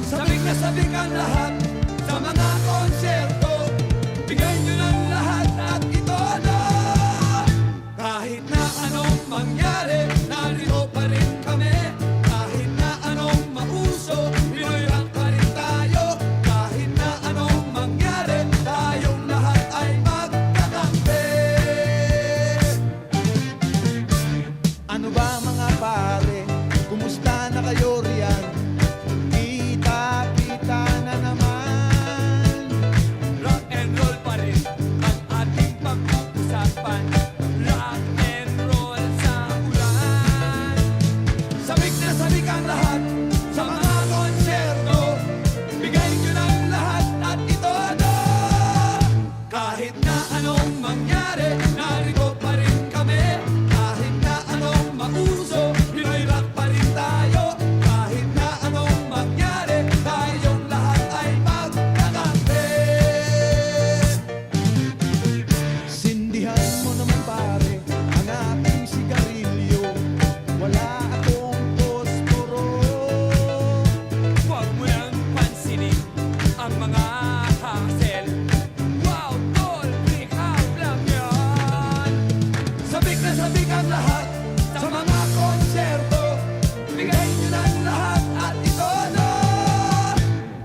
Sabik na sabik ang lahat sa mga konserto. Bigay nyo ng lahat at ito na. Kahit na anong mangyari, narito pa rin kami. Kahit na anong mauso, Pinoy rock pa rin tayo. Kahit na anong mangyari, tayong lahat ay magkakampi. Ano ba mga pare? Kumusta na kayo riyan? Kita-kita na naman. Rock and roll pa rin ang ating pag-uusapan. Rock and roll sa ulan. Sabik na sabik ang lahat sa mga konserto. Bigay nyo ng lahat at ito na. Kahit na anong mangyari, narito pa rin kami. Kahit na anong mauso, Pinoy rock pa rin tayo. Kahit na anong mangyari, tayong lahat ay magkakampi. Sindihan mo naman pare ang ating sigarilyo. Wala akong posporo. Huwag mo nang pansinin ang mga hassle. Wow, tol, freak out lang yan. Sabik na sabik ang lahat sa mga konserto. Bigay nyo ng lahat at ito na.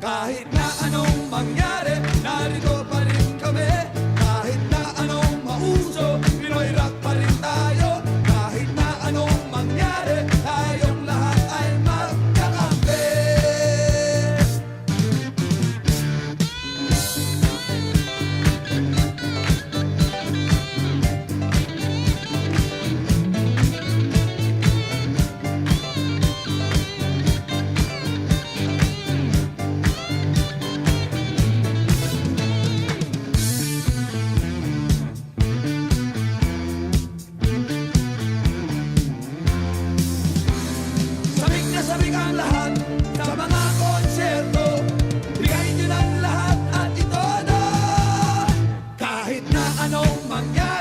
Kahit na anong mangyari, narito pa rin kami. Kahit na anong mauso, Pinoy rock pa rin tayo. Kahit na anong mangyari, tayong lahat ay magkakampi. Sabik na sabik ang lahat sa mga konserto. Bigay nyo ng lahat at ito na. Kahit na anong mangyari,